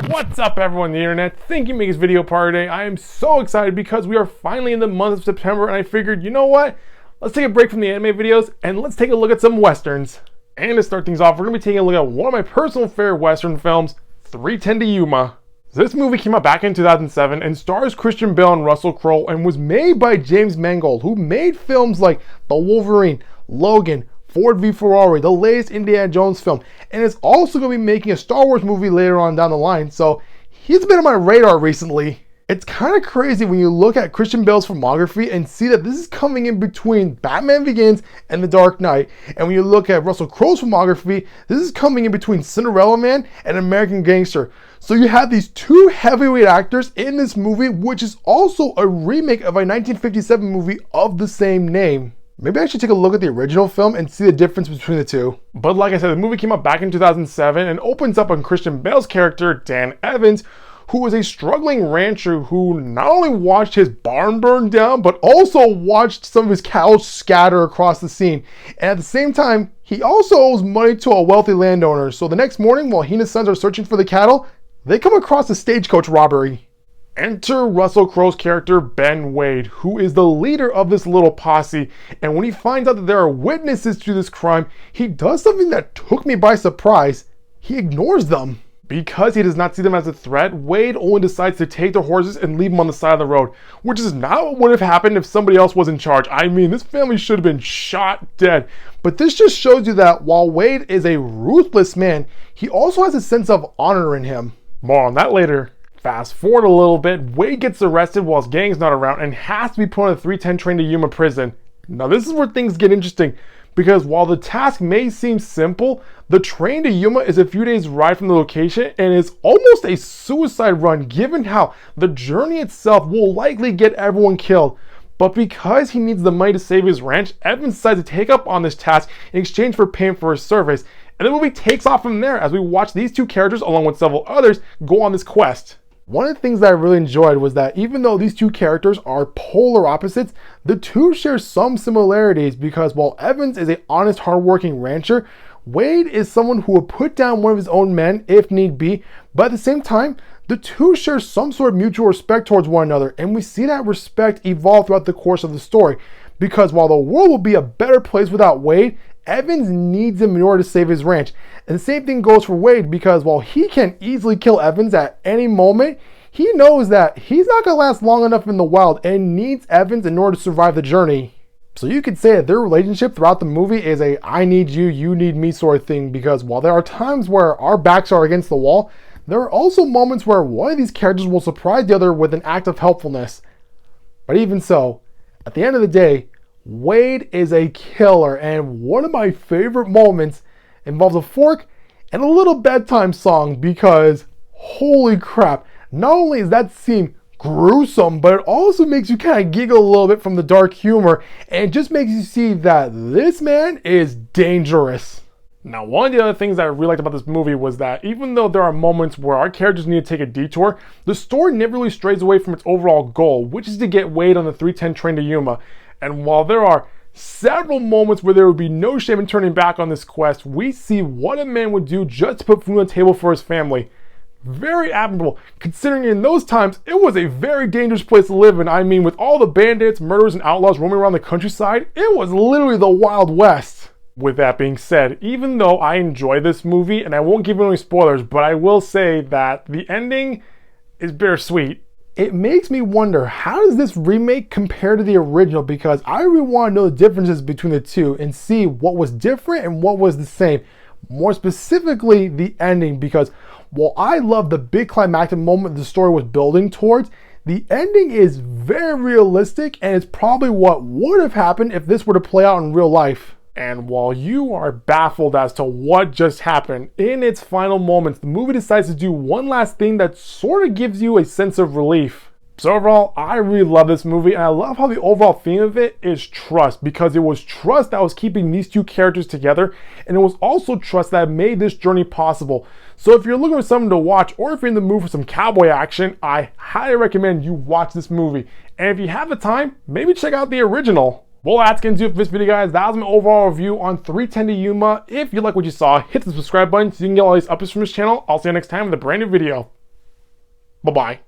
What's up everyone on the internet? Thank you for making this video part today. I am so excited because we are finally in the month of September and I figured, you know what? Let's take a break from the anime videos and let's take a look at some westerns. And to start things off, we're going to be taking a look at one of my personal favorite western films, 3:10 to Yuma. This movie came out back in 2007 and stars Christian Bale and Russell Crowe and was made by James Mangold, who made films like The Wolverine, Logan, Ford v Ferrari, the latest Indiana Jones film, and is also going to be making a Star Wars movie later on down the line, so he's been on my radar recently. It's kind of crazy when you look at Christian Bale's filmography and see that this is coming in between Batman Begins and The Dark Knight, and when you look at Russell Crowe's filmography, this is coming in between Cinderella Man and American Gangster. So you have these two heavyweight actors in this movie, which is also a remake of a 1957 movie of the same name. Maybe I should take a look at the original film and see the difference between the two. But like I said, the movie came out back in 2007 and opens up on Christian Bale's character, Dan Evans, who was a struggling rancher who not only watched his barn burn down, but also watched some of his cows scatter across the scene. And at the same time, he also owes money to a wealthy landowner. So the next morning, while he and his sons are searching for the cattle, they come across a stagecoach robbery. Enter Russell Crowe's character, Ben Wade, who is the leader of this little posse, and when he finds out that there are witnesses to this crime, he does something that took me by surprise. He ignores them. Because he does not see them as a threat, Wade only decides to take the horses and leave them on the side of the road, which is not what would have happened if somebody else was in charge. I mean, this family should have been shot dead. But this just shows you that while Wade is a ruthless man, he also has a sense of honor in him. More on that later. Fast forward a little bit, Wade gets arrested while his gang's not around and has to be put on a 3:10 train to Yuma prison. Now this is where things get interesting, because while the task may seem simple, the train to Yuma is a few days ride from the location and is almost a suicide run given how the journey itself will likely get everyone killed. But because he needs the money to save his ranch, Evans decides to take up on this task in exchange for paying for his service. And the movie takes off from there as we watch these two characters along with several others go on this quest. One of the things that I really enjoyed was that even though these two characters are polar opposites, the two share some similarities because while Evans is an honest, hardworking rancher, Wade is someone who would put down one of his own men if need be, but at the same time, the two share some sort of mutual respect towards one another, and we see that respect evolve throughout the course of the story, because while the world will be a better place without Wade, Evans needs him in order to save his ranch. And the same thing goes for Wade, because while he can easily kill Evans at any moment, he knows that he's not going to last long enough in the wild and needs Evans in order to survive the journey. So you could say that their relationship throughout the movie is a I need you, you need me sort of thing, because while there are times where our backs are against the wall, there are also moments where one of these characters will surprise the other with an act of helpfulness. But even so, at the end of the day, Wade is a killer, and one of my favorite moments involves a fork and a little bedtime song because holy crap, not only is that scene gruesome, but it also makes you kind of giggle a little bit from the dark humor and just makes you see that this man is dangerous. Now, one of the other things that I really liked about this movie was that even though there are moments where our characters need to take a detour, the story never really strays away from its overall goal, which is to get Wade on the 3:10 train to Yuma. And while there are several moments where there would be no shame in turning back on this quest, we see what a man would do just to put food on the table for his family. Very admirable, considering in those times, it was a very dangerous place to live in. I mean, with all the bandits, murderers, and outlaws roaming around the countryside, it was literally the Wild West. With that being said, even though I enjoy this movie, and I won't give you any spoilers, but I will say that the ending is bittersweet. It makes me wonder, how does this remake compare to the original? Because I really want to know the differences between the two and see what was different and what was the same. More specifically, the ending, because while I love the big climactic moment the story was building towards, the ending is very realistic and it's probably what would have happened if this were to play out in real life. And while you are baffled as to what just happened, in its final moments, the movie decides to do one last thing that sort of gives you a sense of relief. So overall, I really love this movie, and I love how the overall theme of it is trust, because it was trust that was keeping these two characters together, and it was also trust that made this journey possible. So if you're looking for something to watch, or if you're in the mood for some cowboy action, I highly recommend you watch this movie. And if you have the time, maybe check out the original. Well, that's going to do it for this video, guys. That was my overall review on 310 To Yuma. If you like what you saw, hit the subscribe button so you can get all these updates from this channel. I'll see you next time with a brand new video. Bye-bye.